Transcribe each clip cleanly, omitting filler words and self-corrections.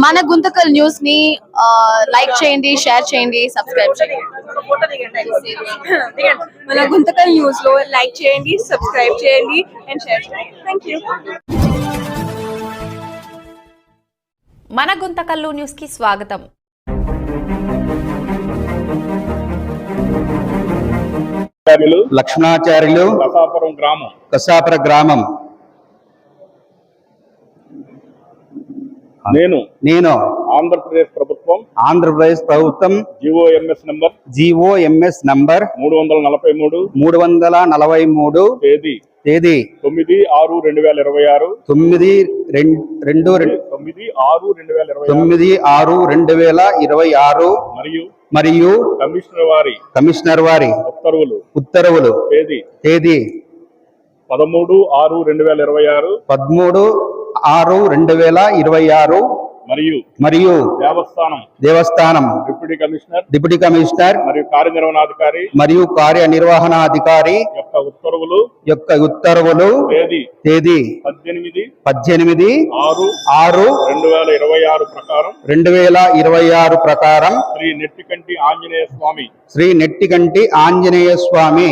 మన గుంతకల్ న్యూస్ ని లైక్ చేయండి, షేర్ చేయండి, సబ్స్క్రైబ్ చేయండి. మన గుంతకల్ న్యూస్ లో లైక్ చేయండి, సబ్స్క్రైబ్ చేయండి అండ్ షేర్ చేయండి. థాంక్యూ. మన గుంతకల్లు న్యూస్ కి స్వాగతం. లక్ష్మణాచార్యులు కసాపుర గ్రామం. నేను ఆంధ్రప్రదేశ్ ప్రభుత్వం జిఓఎంఎస్ నంబర్ 343 తేదీ 9/6/2026 మరియు కమిషనర్ వారి ఉత్తర్వులు తేదీ 13/6/2026 మరియు దేవస్థానం డిప్యూటీ కమిషనర్ మరియు కార్యనిర్వహణాధికారి యొక్క ఉత్తర్వులు తేదీ 18/6/2026 ప్రకారం శ్రీ నెట్టికంటి ఆంజనేయ స్వామి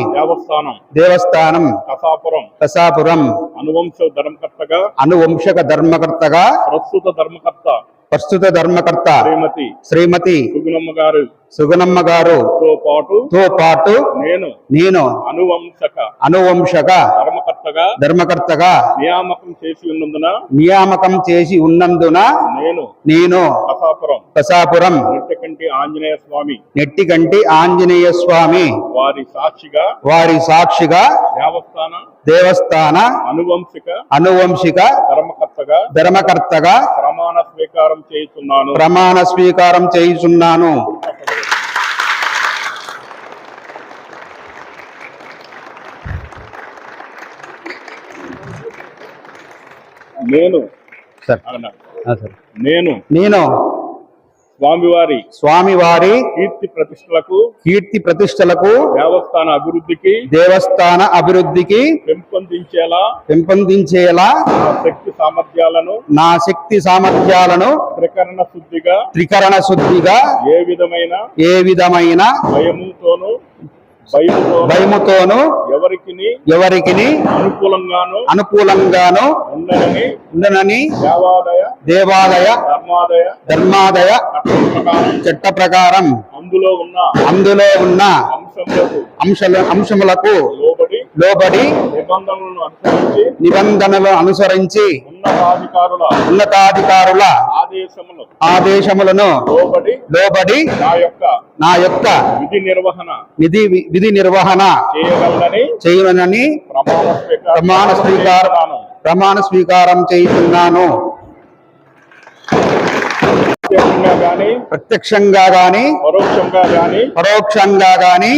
దేవస్థానం కసాపురం అనువంశక ధర్మకర్తగా ప్రస్తుత ధర్మకర్త శ్రీమతి సుగుణమ్మ గారుతో పాటు నేను అనువంశక ధర్మకర్తగా నియామకం చేసి ఉన్నందున నేను కసాపురం నెట్టికంటి ఆంజనేయ స్వామి వారి సాక్షిగా దేవస్థాన అనువంశిక ధర్మకర్తగా ప్రమాణ స్వీకారం చేయుచున్నాను. నేను స్వామివారి కీర్తి ప్రతిష్టలకు దేవస్థాన అభివృద్ధికి పెంపొందించేలా నా శక్తి సామర్థ్యాలను త్రికరణ శుద్ధిగా ఏ విధమైన భయముతోను ఎవరికి అనుకూలంగాను ఉండనని దేవాలయ ధర్మాదయ చట్ట ప్రకారం అందులో ఉన్న అంశములకు లోబడి నిబంధనలను అనుసరించి ఉన్నతాధికారుల ఆదేశములను లోబడి నా యొక్క విధి నిర్వహణ చేయనని ప్రమాణ స్వీకారం చేస్తున్నాను. ప్రత్యక్షంగా గాని పరోక్షంగా గాని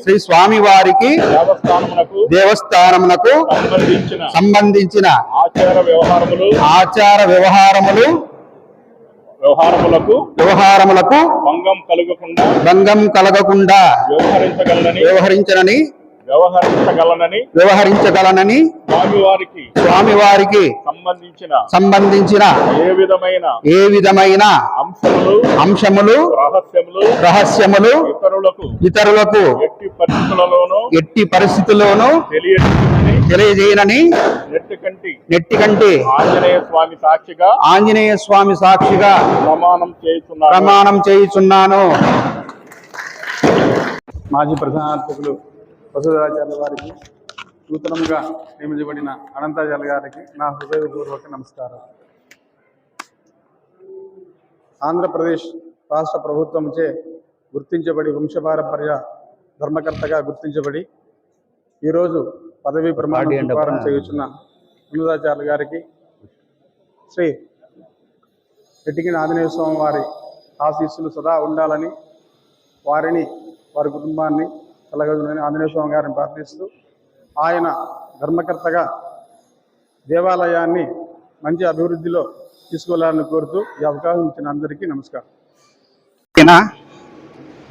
శ్రీ స్వామి వారికి దేవస్థానమునకు సంబంధించిన ఆచార వ్యవహారములకు భంగం కలగకుండా వ్యవహరించగలనని స్వామివారికి సంబంధించిన ఏ విధమైన అంశములు రహస్యములు ఇతరులకు ఎట్టి పరిస్థితుల్లోనూ తెలియజేయనని నెట్టికంటి ఆంజనేయ స్వామి సాక్షిగా ప్రమాణం చేయుచున్నాను. మాజీ ప్రధానాధ్యక్షులు వసుధాచార్య వారికి, నూతనంగా నియమించబడిన అనంతాచార్య గారికి నా హృదయపూర్వక నమస్కారం. ఆంధ్రప్రదేశ్ రాష్ట్ర ప్రభుత్వంచే గుర్తించబడి వంశపారంపర్య ధర్మకర్తగా గుర్తించబడి ఈరోజు పదవీ ప్రమాణ స్వీకారం చేయుచున్న అనంతాచార్య గారికి శ్రీ నెట్టికంటి ఆంజనేయ స్వామి వారి ఆశీస్సులు సదా ఉండాలని, వారి కుటుంబాన్ని కలగజునని ఆంజనేయ స్వామి గారిని ప్రార్థిస్తూ, ఆయన ధర్మకర్తగా దేవాలయాన్ని మంచి అభివృద్ధిలో తీసుకెళ్లాలని కోరుతూ ఈ అవకాశం ఇచ్చిన అందరికీ నమస్కారం.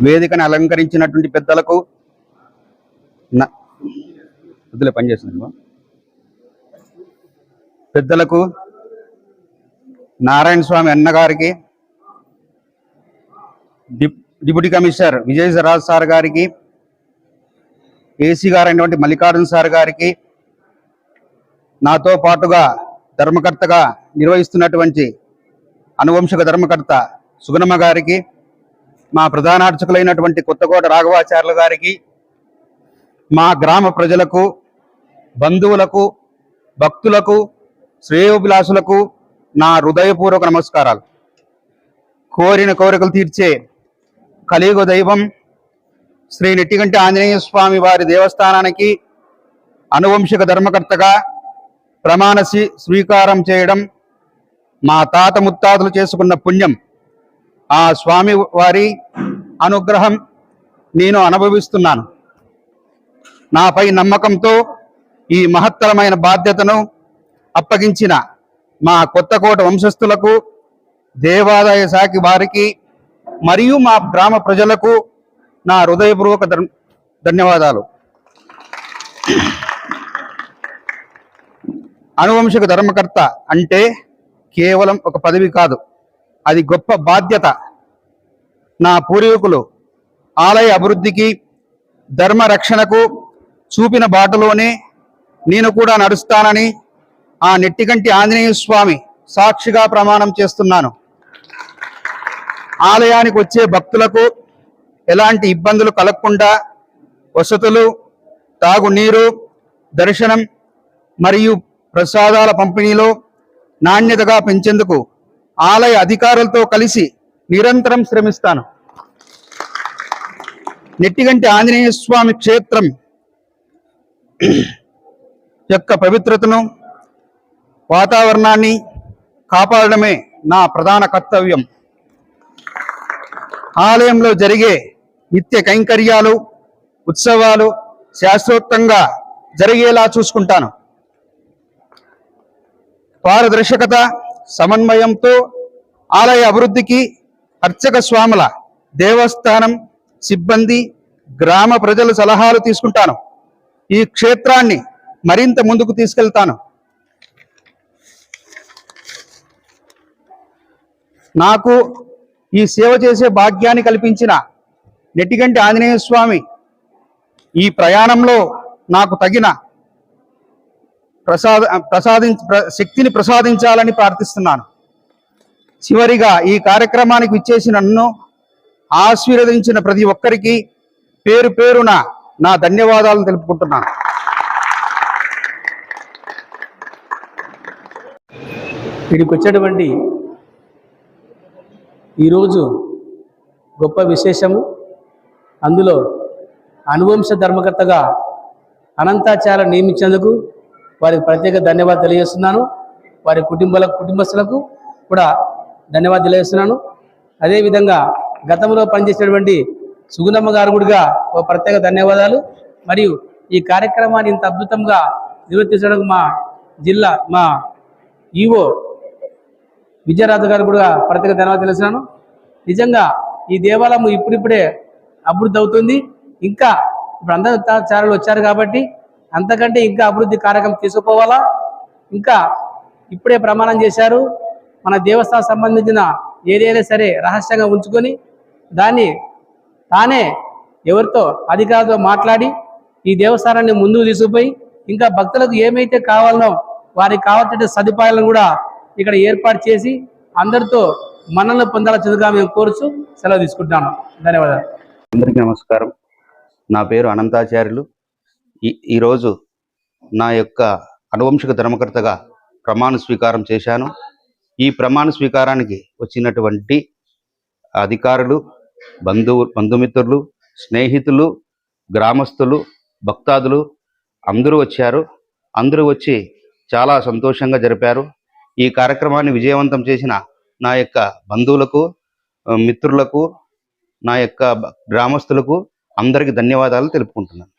వేదికను అలంకరించినటువంటి పెద్దలకు పనిచేస్తుంది పెద్దలకు నారాయణ స్వామి అన్న గారికి, డిప్యూటీ కమిషనర్ విజయరాజ్ సార్ గారికి, ఏసీ గారైనటువంటి మల్లికార్జున సార్ గారికి, నాతో పాటుగా ధర్మకర్తగా నిర్వహిస్తున్నటువంటి అనువంశక ధర్మకర్త సుగుణమ్మ గారికి, మా ప్రధానార్చకులైనటువంటి కొత్తకోట రాఘవాచార్యుల గారికి, మా గ్రామ ప్రజలకు, బంధువులకు, భక్తులకు, శ్రేయోభిలాషులకు నా హృదయపూర్వక నమస్కారాలు. కోరిన కోరికలు తీర్చే కలియుగ దైవం శ్రీ నెట్టిగంటి ఆంజనేయ స్వామి వారి దేవస్థానానికి అనువంశిక ధర్మకర్తగా ప్రమాణ స్వీకారం చేయడం మా తాత ముత్తాతలు చేసుకున్న పుణ్యం. ఆ స్వామి వారి అనుగ్రహం నేను అనుభవిస్తున్నాను. నాపై నమ్మకంతో ఈ మహత్తరమైన బాధ్యతను అప్పగించిన మా కొత్తకోట వంశస్థులకు, దేవాదాయ శాఖ వారికి మరియు మా గ్రామ ప్రజలకు నా హృదయపూర్వక ధన్యవాదాలు. అనువంశిక ధర్మకర్త అంటే కేవలం ఒక పదవి కాదు, అది గొప్ప బాధ్యత. నా పూర్వీకులు ఆలయ అభివృద్ధికి, ధర్మ రక్షణకు చూపిన బాటలోనే నేను కూడా నడుస్తానని ఆ నెట్టిగంటి ఆంజనేయ స్వామి సాక్షిగా ప్రమాణం చేస్తున్నాను. ఆలయానికి వచ్చే భక్తులకు ఎలాంటి ఇబ్బందులు కలగకుండా వసతులు, తాగునీరు, దర్శనం మరియు ప్రసాదాల పంపిణీలో నాణ్యతగా పెంచేందుకు ఆలయ అధికారులతో కలిసి నిరంతరం శ్రమిస్తాను. నెట్టిగంటి ఆంజనేయ స్వామి క్షేత్రం యొక్క పవిత్రతను, వాతావరణాన్ని కాపాడడమే నా ప్రధాన కర్తవ్యం. ఆలయంలో జరిగే నిత్య కైంకర్యాలు, ఉత్సవాలు శాశ్వతంగా జరిగేలా చూసుకుంటాను. పారదర్శకత, సమన్వయంతో ఆలయ అభివృద్ధికి అర్చక స్వాముల, దేవస్థానం సిబ్బంది, గ్రామ ప్రజల సలహాలు తీసుకుంటాను. ఈ క్షేత్రాన్ని మరింత ముందుకు తీసుకెళ్తాను. నాకు ఈ సేవ చేసే భాగ్యాన్ని కల్పించిన నెట్టిగంటి ఆంజనేయ స్వామి ఈ ప్రయాణంలో నాకు తగిన శక్తిని ప్రసాదించాలని ప్రార్థిస్తున్నాను. చివరిగా ఈ కార్యక్రమానికి విచ్చేసి నన్ను ఆశీర్వదించిన ప్రతి ఒక్కరికి పేరు పేరున నా ధన్యవాదాలు తెలుపుకుంటున్నాను. వీడికి వచ్చేటువంటి ఈరోజు గొప్ప విశేషము. అందులో అనువంశ ధర్మకర్తగా అనంతాచార్య నియమించేందుకు వారికి ప్రత్యేక ధన్యవాదాలు తెలియజేస్తున్నాను. వారి కుటుంబస్తులకు కూడా ధన్యవాదాలు తెలియజేస్తున్నాను. అదేవిధంగా గతంలో పనిచేసినటువంటి సుగుణమ్మ గారు కూడా ఒక ప్రత్యేక ధన్యవాదాలు. మరియు ఈ కార్యక్రమాన్ని ఇంత అద్భుతంగా నిర్వర్తించడానికి మా ఈవో విజయరాజు గారు కూడా ప్రత్యేక ధన్యవాదాలు తెలుస్తున్నాను. నిజంగా ఈ దేవాలయం ఇప్పుడిప్పుడే అభివృద్ధి అవుతుంది. ఇంకా ఇప్పుడు అందరూ చారులు వచ్చారు కాబట్టి అంతకంటే ఇంకా అభివృద్ధి కార్యక్రమం తీసుకుపోవాలా. ఇంకా ఇప్పుడే ప్రమాణం చేశారు. మన దేవస్థానం సంబంధించిన ఏదైనా సరే రహస్యంగా ఉంచుకొని దాన్ని తానే ఎవరితో అధికారులతో మాట్లాడి ఈ దేవస్థానాన్ని ముందుకు తీసుకుపోయి ఇంకా భక్తులకు ఏమైతే కావాలనో వారికి కావాల్సిన సదుపాయాలను కూడా ఇక్కడ ఏర్పాటు చేసి అందరితో మన్ననలు పొందాల్సిందిగా మేము కోరుచు సెలవు తీసుకుంటున్నాను. ధన్యవాదాలు. అందరికీ నమస్కారం. నా పేరు అనంతాచార్యులు. ఈరోజు నా యొక్క అనువంశిక ధర్మకర్తగా ప్రమాణ స్వీకారం చేశాను. ఈ ప్రమాణ స్వీకారానికి వచ్చినటువంటి అధికారులు, బంధుమిత్రులు, స్నేహితులు, గ్రామస్తులు, భక్తాదులు అందరూ వచ్చారు. అందరూ వచ్చి చాలా సంతోషంగా జరిపారు. ఈ కార్యక్రమాన్ని విజయవంతం చేసిన నా యొక్క బంధువులకు, మిత్రులకు, నా యొక్క గ్రామస్తులకు అందరికీ ధన్యవాదాలు తెలుపుకుంటున్నాను.